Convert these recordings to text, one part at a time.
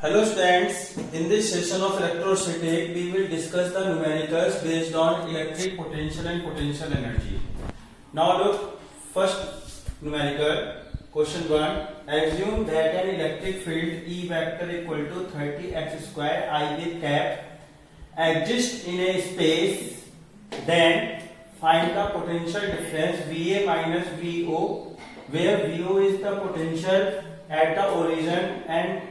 Hello students, in this session of electrostatic we will discuss the numericals based on electric potential and potential energy. Now look, first numerical, question 1. Assume that an electric field E vector equal to 30x square I with cap exists in a space, then find the potential difference VA minus VO, where VO is the potential at the origin and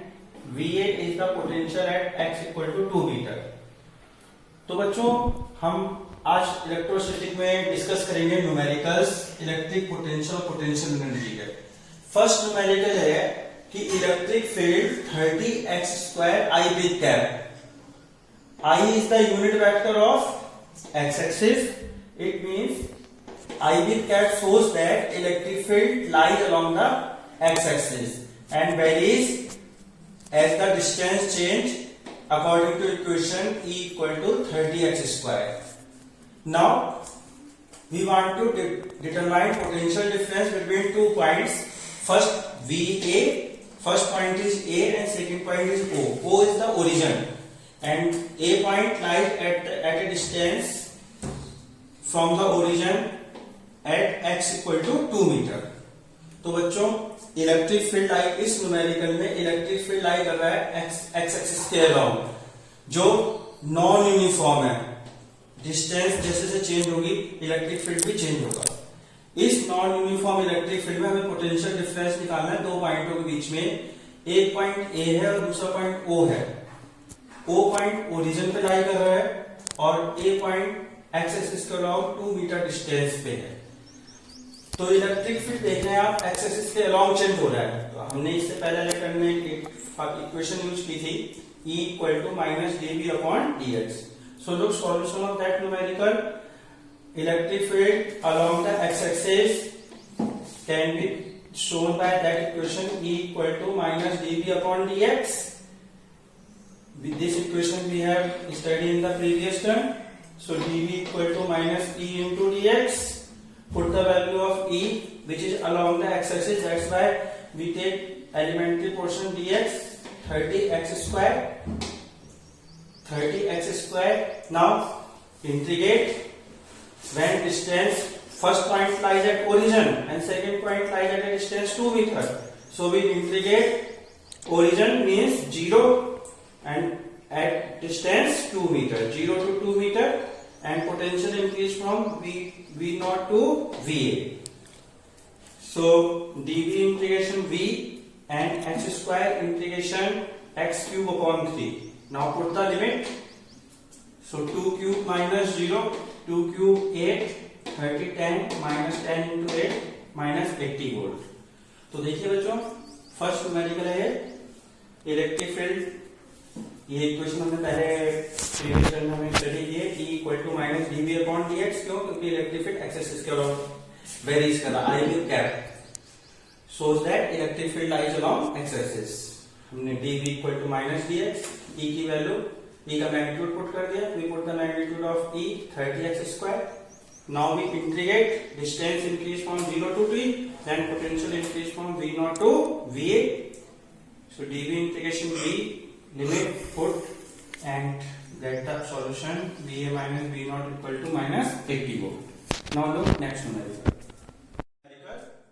VA is the potential at x equal to 2 metre. तो बच्चों हम आज electrostatic में discuss करेंगे numericals electric potential और potential energy के. First numerical है कि electric field 30x square I with cap. I is the unit vector of x axis. It means I with cap shows that electric field lies along the x axis and varies as the distance change according to equation E equal to 30x square. Now we want to determine potential difference between two points. First VA, first point is A and second point is O. O is the origin and A point lies at a distance from the origin at x equal to 2 metre. तो बच्चों electric field लाई इस numerical में electric field लाई कर रहा है x axis के around, जो non uniform है. डिस्टेंस जैसे जैसे चेंज होगी इलेक्ट्रिक फील्ड भी चेंज होगा. इस नॉन यूनिफॉर्म इलेक्ट्रिक फील्ड में हमें पोटेंशियल डिफरेंस निकालना है दो पॉइंटों के बीच में. एक पॉइंट ए है और दूसरा पॉइंट ओ है. ओ पॉइंट ओरिजिन पे लाई कर रहा है और ए पॉइंट एक्स एक्सिस के अराउंड 2 मीटर डिस्टेंस पे है. तो इलेक्ट्रिक फील्ड देख रहे हैं आप एक्स एक्सिस के अलोंग चेंज हो रहा है. तो हमने इससे पहले लेक्चर में एक इक्वेशन यूज की थी E equal to minus dB upon dx. So look solution of that numerical. Electric field along the x axis can be shown by that equation E equal to minus dB upon dx. With this equation we have studied in the previous term. So dB equal to minus E into dx. Put the value of E which is along the x axis, that's why we take elementary portion dx 30x square. Now integrate when distance first point lies at origin and second point lies at a distance 2 meter. So we integrate origin means 0 and at distance 2 meter, 0 to 2 meter, and potential increase from V naught to VA. So dV integration V and x square integration x cube upon 3. Now put the limit. So 2 cube minus 0, 2 cube 8, 30 10 minus 10 into 8 minus 80 volt. तो देखिए बच्चों first numerical है electric field. ये equation हमने पहले previous में हमें study की है. E equal to minus dB upon dx. क्यों? क्योंकि इलेक्ट्रिक फील्ड एक्स एक्सिस के अराउंड वेरीज कर रहा है. I with cap shows that electric field lies along x axis. हमने dB equal to minus dx. E की वैल्यू E का magnitude put कर दिया. We put the magnitude of E 30x square. Now we integrate distance increase from 0 to t, then potential increase from V naught to VA. So dB integration V limit put and get the solution VA minus V naught equal to minus 80 volt. Now look next numerical.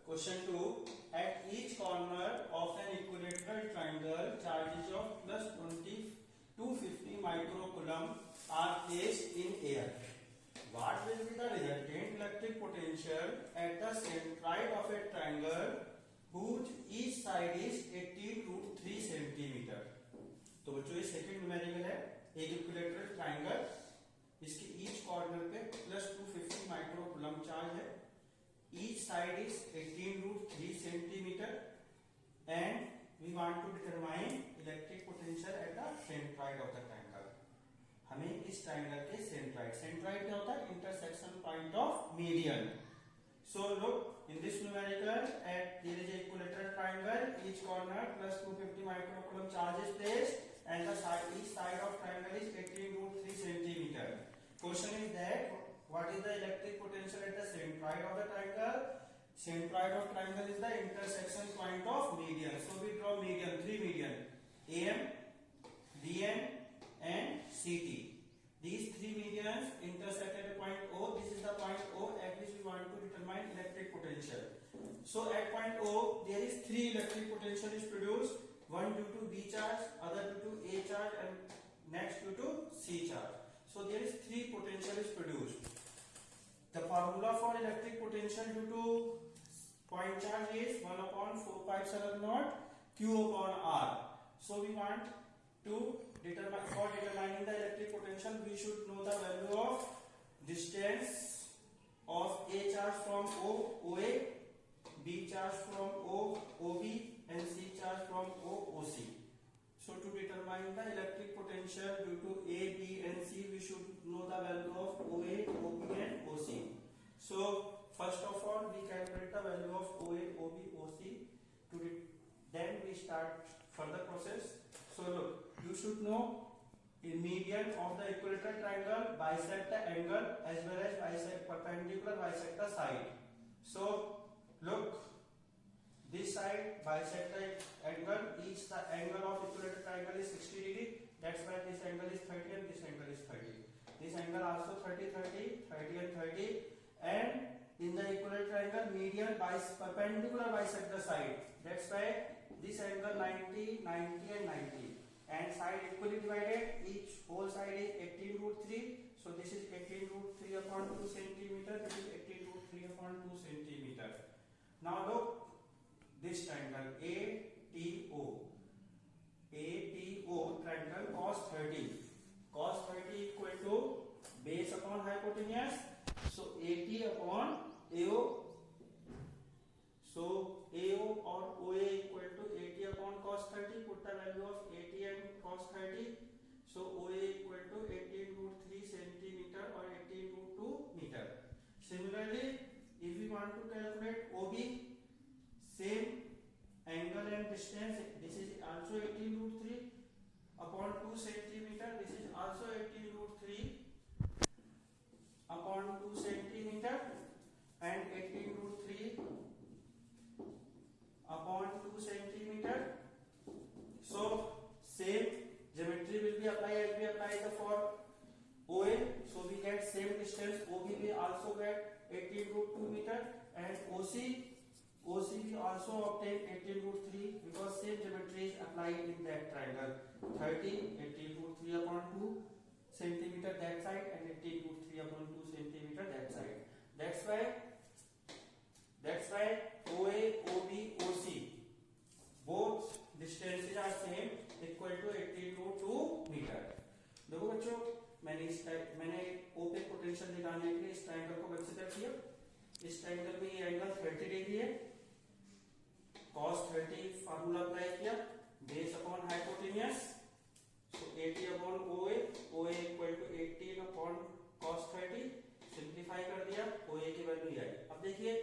Question 2. At each corner of an equilateral triangle, charges of plus 20 to 50 microcoulomb are placed in air. What will be the resultant electric potential at the centroid of a triangle whose each side is 80√3 centimeter? तो बच्चों ये second numerical है. एक equilateral triangle, इसके each corner पे plus 250 microcoulomb charge है. Each side is 18√3 centimetre and we want to determine electric potential at the centroid of the triangle. हमें इस ट्रायंगल के सेंट्रॉइड क्या होता है? Intersection point of median. So look in this numerical at there is a equilateral triangle, each corner plus 250 microcoulomb charge is placed and the each side of triangle is 18√3 centimeter. Question is that what is the electric potential at the centroid of the triangle? Centroid of triangle is the intersection point of median. So we draw median, three median, AM, CT. These three medians intersect at a point O. This is the point O at which we want to determine electric potential. So at point O, there is three electric potential is produced. One due to B charge, other due to A charge, and next due to C charge. So there is three potential is produced. The formula for electric potential due to point charge is 1 upon 4 pi epsilon naught Q upon R. So we want to determine, for determining the electric potential, we should know the value of distance of A charge from O, OA, B charge from O, OB, and C charge from O, OC. So to determine the electric potential due to A, B, and C, we should know the value of OA, OB, and OC. So first of all, we calculate the value of OA, OB, OC. Then we start further process. So look, you should know a median of the equilateral triangle bisect the angle as well as bisect perpendicular bisect the side. So look, this side bisect the angle, each the angle of equilateral triangle is 60 degree. That's why this angle is 30 and this angle is 30. This angle also 30, 30, 30 and 30. And in the equilateral triangle, median perpendicular bisect the side. That's why this angle 90, 90 and 90. And side equally divided, each whole side is 18 root 3. So this is 18 root 3 upon 2 centimeter. This is 18 root 3 upon 2 centimeter. Now look, this triangle ATO. ATO triangle cos 30. Cos 30 equal to base upon hypotenuse. So AT upon AO. So AO or OA equal to AT upon cos 30. Put the value of AT and cos 30. So OA equal to 18 root 3 centimeter or 18 root 2 meter. Similarly, if we want to calculate OB, same angle and distance. This is also 18 root 3 upon 2 centimeter. This is also 18 root 3 upon 2 centimeter and 18 root 3 upon 2 centimeter. So same geometry will be applied as we applied the for OA. So we get same distance. OB we also get 18 root 2 meter and OC we also obtain 18 root 3 because same geometry is applied in that triangle. 30, 18 root 3 upon 2 centimeter that side and 18 root 3 upon 2 centimeter that side. That's why OA, OB, OC both distances are same equal to 18 root 2 meter. देखो बच्चों, मैंने O पे potential निकालने के लिए इस triangle को consider किया. इस ट्रायंगल में ये एंगल 30 डिग्री है. cos 30 फार्मूला अप्लाई किया base upon hypotenuse. So 80 upon OA, OA equal to 18 upon cos 30. Simplify कर दिया, OA की वैल्यू आई. अब देखिए,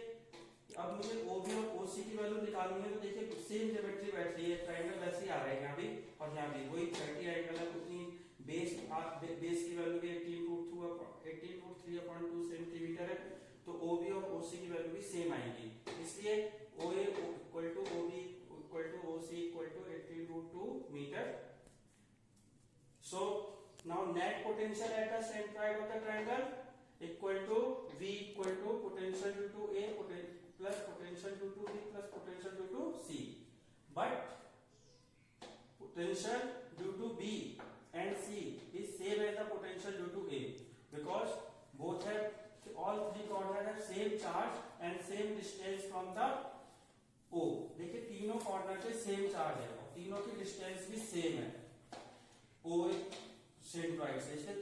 अब मुझे OB और OC की वैल्यू निकालनी है. तो देखिए सेम ज्योमेट्री बैठ रही है, ट्रायंगल वैसे ही आ रहा है यहाँ भी और यहाँ भी वही 30 एंगल है. उतनी बेस की वैल्यू भी 18 रूट 3 अपॉन 2 सेंटीमीटर है. तो OB और OC की वैल्यू भी सेम आएगी. इसलिए OA equal to OB equal to OC equal to 18 root 2 metre. So now net potential at the centroid of the triangle equal to V equal to potential due to A plus potential due to B plus potential due to C. But potential due to B and C is same as the potential due to A because both have all three coordinates have same charge and same distance from the O. देखिए तीनों coordinate पे same charge है, तीनों की distance भी same है O centroid से. इसलिए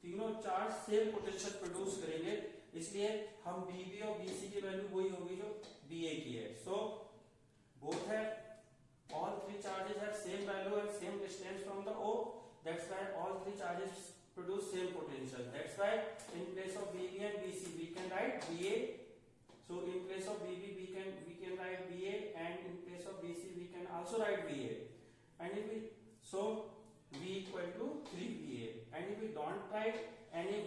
तीनों चार्ज सेम पोटेंशियल प्रोड्यूस करेंगे. इसलिए हम BB और BC की वैल्यू वही होगी जो BA की है. सो बोथ है all three charges have same value and same distance from the O. That's why all three charges produce same potential. That's why in place of BB and BC we can write BA. So in place of BB we can write BA and in place of BC we can also write BA. And if we V equal to 3BA. And if we don't write any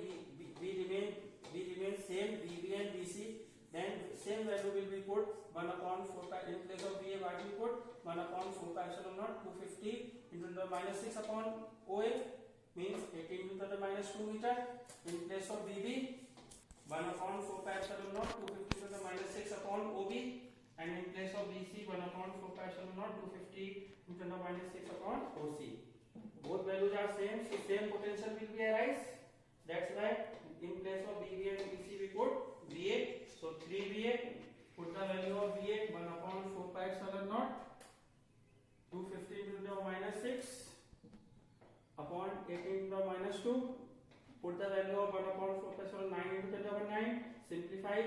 we remain same BB and BC, then same value will be put 1 upon 4 pi. In place of BA what we put 1 upon 4 pi epsilon naught 250 into the minus 6 upon OA means 18 to the minus 2 meter. In place of BB, 1 upon 4 pi epsilon naught, 250 to the minus 6 upon OB, and in place of BC, 1 upon 4 pi epsilon naught, 250 to the minus 6 upon OC. Both values are same, so same potential will be arise. That's why in place of BB and BC we put VA. So 3 VA, put the value of VA 1 upon 4 pi epsilon naught, 250 to the minus 6 upon 18 to the minus 2. Put the value of 1 upon 4 pi epsilon 9 into 10 to the power 9. Simplify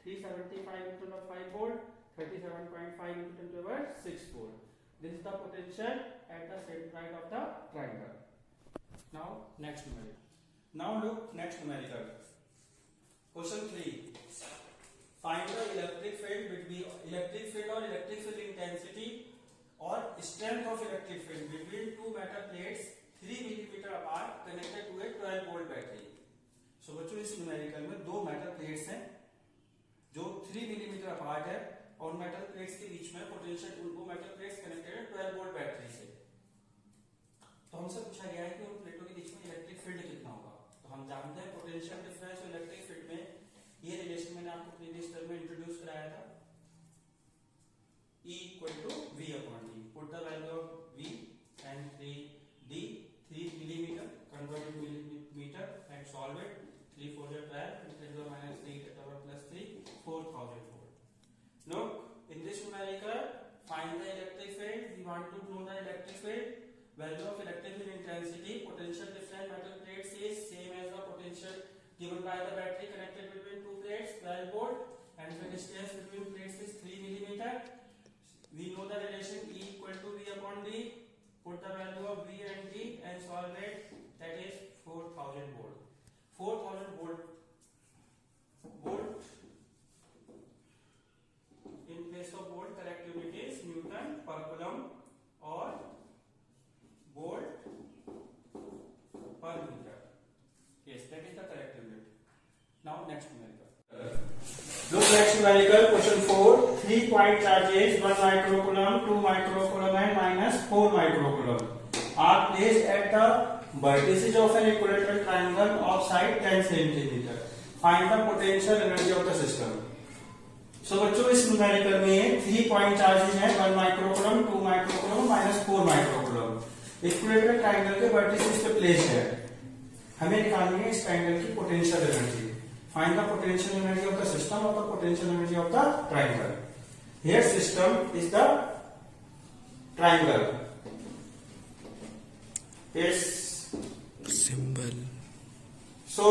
375 into the 5 volt, 37.5 into 10 to the power 6 volt. This is the potential at the center of the triangle. Now next numerical. Now look next numerical. Question 3. Find the electric field or electric field intensity or strength of electric field between two metal plates 3 mm apart connected to a 12 volt battery. So बच्चों इस numerical में दो metal plates हैं जो 3 mm apart है और metal plates के बीच में पोटेंशियल, उनको मेटल प्लेट्स कनेक्टेड है 12 वोल्ट बैटरी से. तो हमसे पूछा गया है कि उन प्लेटों के बीच में इलेक्ट्रिक फील्ड कितना होगा. तो हम जानते हैं पोटेंशियल डिफरेंस और इलेक्ट्रिक फील्ड में ये रिलेशन मैंने आपको प्रीवियस टर्म में इंट्रोड्यूस कराया था. E equal to V upon D. Put the value of V and 3D, 3 millimeter, convert it millimeter and solve it. 3 4 12, 10 to the minus 3, 10 to the power plus 3, 4000 volt. Look, in this numerical, find the electric field. We want to know the electric field. Value of electric field intensity. Potential difference metal plates is same as the potential given by the battery connected between two plates, 12 volt, and the distance between plates is 3 millimeter. We know the relation E equal to V upon D. Put the value of V and D and solve it. That is 4000 volt. 4000 volt. In place of volt, correct unit is Newton per coulomb or volt per meter. Yes, that is the correct unit. Now next numerical. Look next numerical, question 4. 3 point charges 1 microcoulomb, 2 microcoulomb and minus 4 microcoulomb are placed at the vertices of an equilateral triangle of side 10 cm. Find the potential energy of the system. So बच्चों इस numerical में 3 point charges हैं 1 microcoulomb, 2 microcoulomb, minus 4 microcoulomb. Equilateral triangle के vertices पे place है. हमें निकालनी है इस ट्रायंगल की potential energy. Find the potential energy of the system or the potential energy of the triangle. Here system is the triangle. Is symbol. So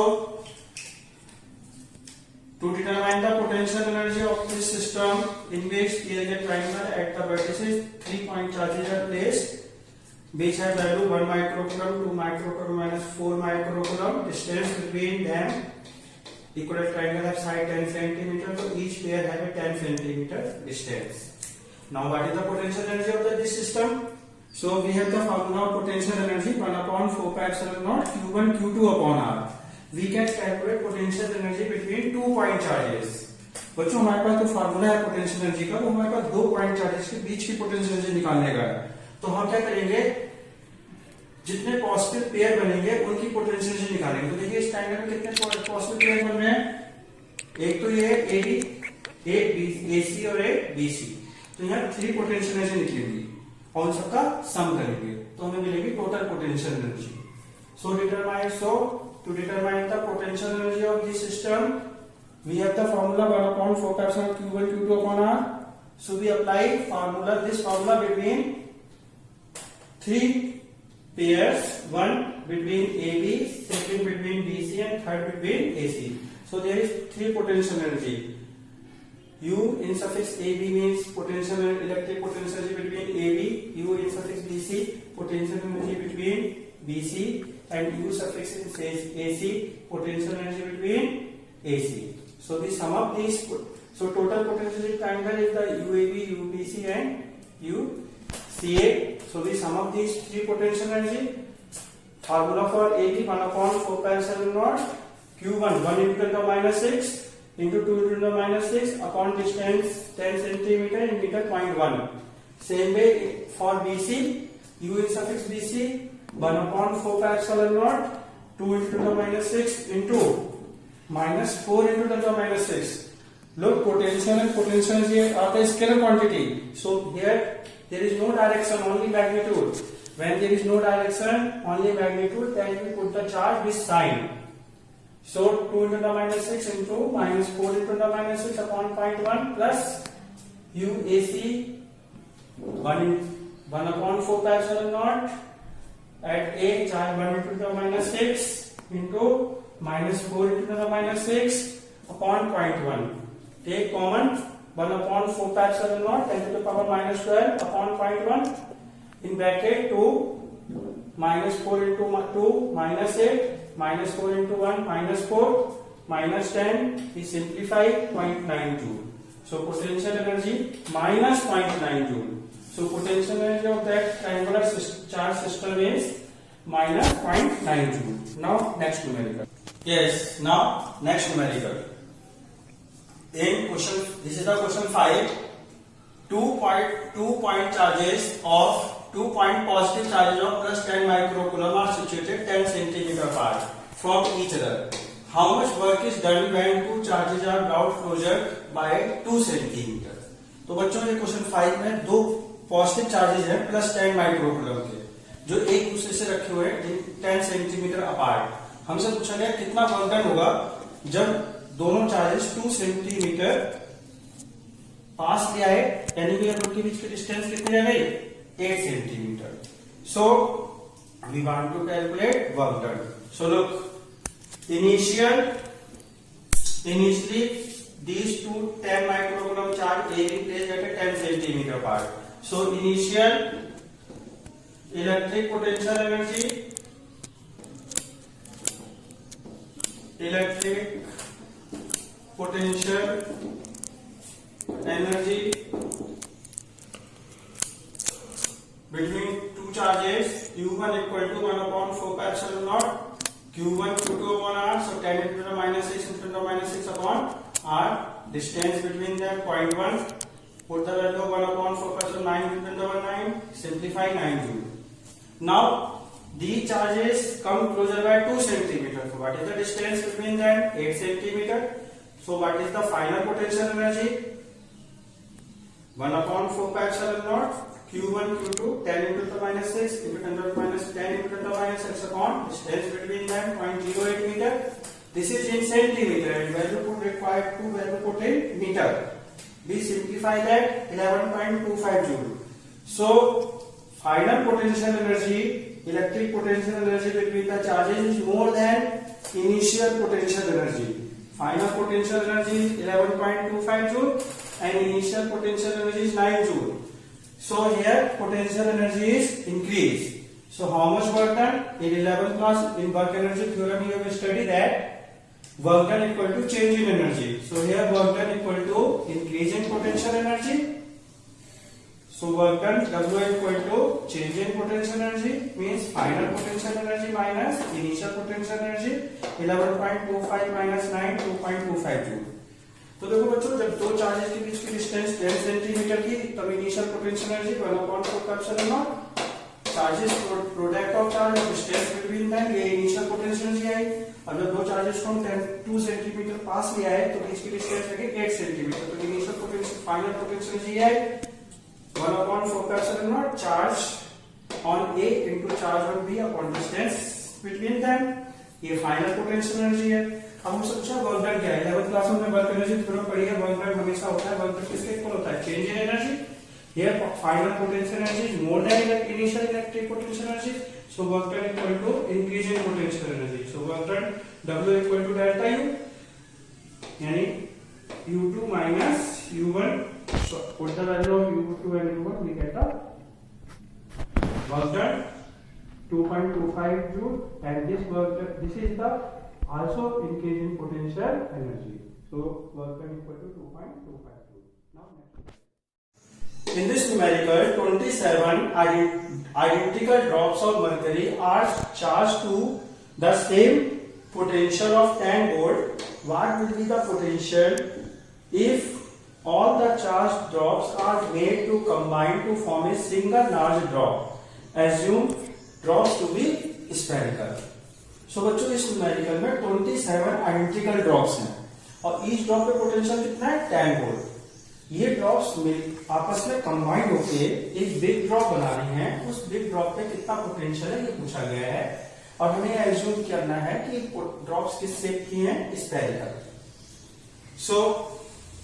to determine the potential energy of this system in which there is a triangle at the vertices, 3 point charges are placed which have value 1 microcoulomb, 2 microcoulomb, minus 4 microcoulomb. Distance between them, equilateral triangle have side 10 cm, so each pair have a 10 cm distance. Now what is the potential energy of this system? So we have the formula of potential energy 1 upon 4 pi epsilon naught Q1 Q2 upon R. We can calculate potential energy between 2 point charges. बच्चों हमारे पास तो formula है potential energy का, वो हमारे पास 2 point charges के बीच की potential energy निकालने का है. तो हम क्या करेंगे, जितने पॉजिटिव पेयर बनेंगे उनकी पोटेंशियल एनर्जी निकालेंगे. तो देखिए इस ट्रायंगल में कितने पॉजिटिव पेयर बन रहे हैं. एक तो ये एडी, एक एसी और एक बीसी. तो यहाँ 3 पोटेंशियल एनर्जी निकलेगी और सबका सम करेंगे तो हमें मिलेगी total potential energy. So to determine the potential energy of this system, we have the formula 1 upon 4 pi epsilon Q1 Q2 upon R. So we apply this formula between 3 pairs, one between AB, second between BC and third between AC. So there is 3 potential energy. U in suffix AB means potential electric potential energy between AB. U in suffix BC potential energy between BC, and U suffix in says AC potential energy between AC. So the sum of these, so total potential triangle is the UAB, UBC and UCA. So the sum of these 3 potential energy, formula for AB 1 upon 4 pi epsilon naught Q1 1 into 10 to the minus 6 into 2 into 10 to the minus 6 upon distance 10 cm in meter 0.1. Same way for BC, U in suffix BC 1 upon 4 pi epsilon naught 2 into 10 to the minus 6 into minus 4 into 10 to the minus 6. Look, potential and potential here are the scalar quantity. So here there is no direction, only magnitude. When there is no direction, only magnitude, then we put the charge with sign. So 2 into the minus 6 into minus 4 into the minus 6 upon 0.1 plus UAC 1 upon 4 pi epsilon naught at A charge 1 into the minus 6 into minus 4 into the minus 6 upon 0.1. Take common 1 upon 4 pi epsilon naught 10 to the power minus 12 upon 0.1 in bracket 2 minus 4 into 2 minus 8 minus 4 into 1 minus 4 minus 10 we simplify 0.9 joule. So potential energy minus 0.9 joule. So potential energy of that triangular charge system is minus 0.9 joule. Now next numerical. Yes, now next numerical. In question, this is the question 5. 2 point charges of 2 point positive charges of plus 10 microcoulomb are situated 10 centimeter apart from each other. How much work is done when two charges are brought closer by 2 centimeter? तो बच्चों ये question 5 में दो positive charges हैं plus 10 microcoulomb के जो एक दूसरे से रखे हुए हैं 10 सेंटीमीटर अपार्ट. हमसे पूछा गया कितना वर्क डन होगा जब दोनों चार्जेस 2 सेंटीमीटर पास ले आए, यानी कि उनके बीच की डिस्टेंस कितनी रह गई 8 centimetre. So we want to calculate work done. So look initially these two 10 microcoulomb charge A being placed at a 10 centimeter apart. So initial electric potential energy between two charges Q1 equal to 1 upon 4 pi epsilon naught Q1 Q2 upon R. So 10 into the minus 6 into the minus 6 upon R. Distance between them 0.1. Put the value of 1 upon 4 pi epsilon 9 into the 9. Simplify 9 joule. Now these charges come closer by 2 centimeter. So what is the distance between them? 8 centimeter. So what is the final potential energy? 1 upon 4 pi epsilon naught Q1 Q2 10 into the minus 6 into 10 to the minus 10 into the minus 6 upon distance between them 0.08 meter. This is in centimeter and value put required to value put in meter. We simplify that 11.25 joule. So final potential energy, electric potential energy between the charges is more than initial potential energy. Final potential energy is 11.25 joule and initial potential energy is 9 joule. So here potential energy is increased. So how much work done? In 11th class in work energy theorem you have studied that work done equal to change in energy. So here work done equal to increase in potential energy. So work done W equal to change in potential energy means final potential energy minus initial potential energy 11.25 minus 9 2.25 joule. तो देखो बच्चों जब दो charges के बीच की distance 10 centimetre की तब initial potential energy 1 upon 4 pi epsilon naught charges product of charge और डिस्टेंस बिटवीन देम ये इनिशियल पोटेंशियल एनर्जी आई. अब जब दो चार्जेस को 2 सेंटीमीटर पास ले आए तो बीच की डिस्टेंस है 8 सेंटीमीटर. तो initial potential final potential energy I 1 upon 4 pi epsilon naught charge on A into charge on B upon distance between them. ये फाइनल पोटेंशियल एनर्जी है. अब हम सोचा वर्क डन क्या है. 11th क्लास में वर्क एनर्जी थ्योरम पढ़ी है. वर्क डन हमेशा होता है वर्क डन किसके इक्वल होता है change in energy. Here final potential energy is more than initial electric potential energy. So work done equal to increase in potential energy. So work done W equal to delta U यानी U2 minus U1. So put the value of U2 and U1 we get the work done 2.25 joule and this work done, this is the also increase in potential energy. So work done equal to 2.25 joule. Now next. In this numerical 27 identical drops of mercury are charged to the same potential of 10 volt. What will be the potential if all the charged drops are made to combine to form a single large drop? Assume drops to be spherical. So बच्चों इस numerical में 27 identical drops हैं और each drop पे potential कितना है 10 volt. ये drops आपस में कंबाइंड होके एक बिग ड्रॉप बना रही हैं। उस बिग ड्रॉप पे कितना पोटेंशियल है ये पूछा गया है और हमें एज्यूम करना है कि ड्रॉप्स किस शेप की हैं, spherical. So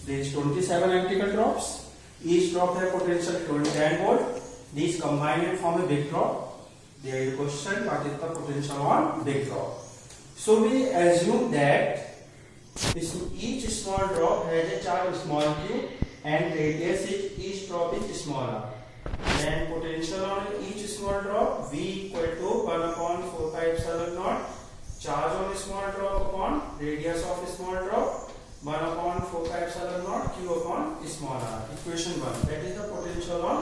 there is 27 identical drops. Each drop has potential 10 volt. These combine and form a big drop. There is a question: what is the potential on big drop? So we assume that each small drop has a charge small q and radius is each drop is small r. Then potential on each small drop V equal to 1 upon 4 pi epsilon naught. Charge on small drop upon radius of small drop 1 upon 4 pi epsilon naught q upon small r. Equation 1. That is the potential on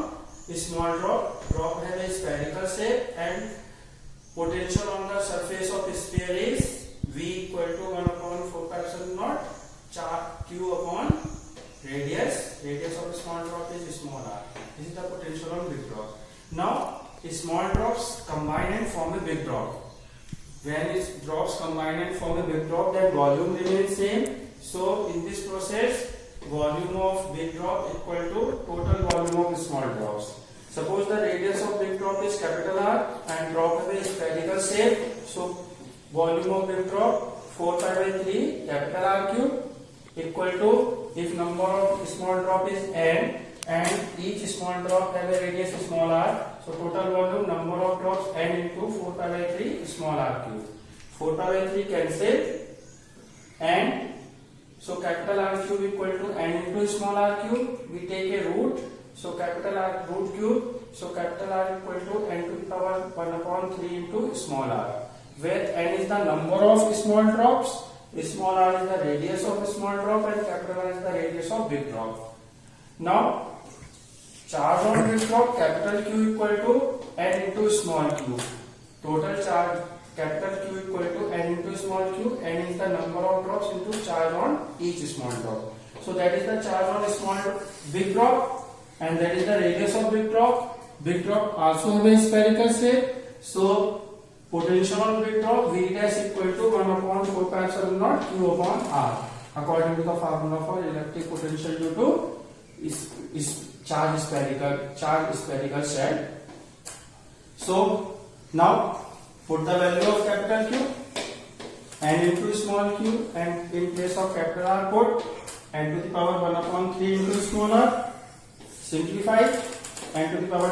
small drop. Drop has a spherical shape and potential on the surface of sphere is V equal to 1 upon 4 pi epsilon naught charge q upon radius. Radius of small drop is small r. This is the potential on big drop. Now small drops combine and form a big drop. When drops combine and form a big drop, then volume remains same. So in this process, volume of big drop equal to total volume of small drops. Suppose the radius of big drop is capital R and drop has a spherical shape. So volume of big drop 4 pi by 3 capital R cube equal to, if number of small drop is n and each small drop has a radius small r, so total volume number of drops n into 4 pi by 3 small r cube. 4 pi by 3 cancel and so capital R cube equal to n into small r cube. We take a root, so capital R root cube, so capital R equal to n to the power 1 upon 3 into small r, where n is the number of small drops, small r is the radius of small drop and capital R is the radius of big drop. Now charge on big drop capital Q equal to n into small q. Total charge capital Q equal to n into small q. N is the number of drops into charge on each small drop. So that is the charge on small big drop and that is the radius of big drop. Big drop also have a spherical shape. So potential on big drop V dash equal to 1 upon 4 pi epsilon naught q upon r, according to the formula for electric potential due to is charge spherical shell. So now put the value of capital Q n into small q and in place of capital R put n to the power 1 upon 3 into small r. Simplify n to the power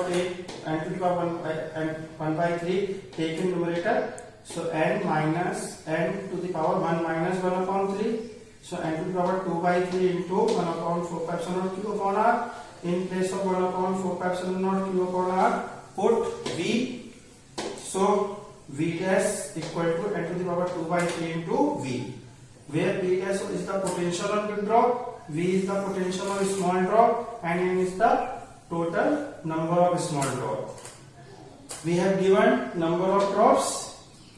1 by 3 take in numerator. So n minus n to the power 1 minus 1 upon 3. So n to the power 2 by 3 into 1 upon 4 pi epsilon q upon r. In place of 1 upon 4 pi epsilon naught q upon r put V. So V dash equal to n to the power 2 by 3 into V, where V dash is the potential on big drop, V is the potential on small drop and N is the total number of small drop. We have given number of drops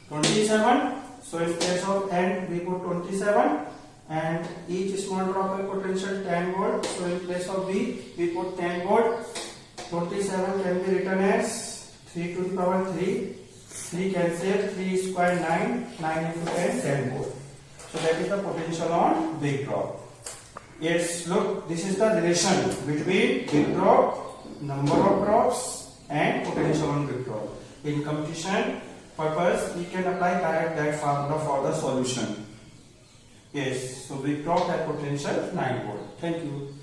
27. So in place of N we put 27 and each small drop has potential 10 volt. So in place of V we put 10 volt. 27 can be written as 3 to the power 3. 3 cancel, 3 square 9, 9 into 10, 10 volt. So that is the potential on big drop. Yes, look, this is the relation between big drop, number of drops and potential on big drop. In competition purpose, we can apply that formula for the solution. Yes, so big drop has potential 9 volt. Thank you.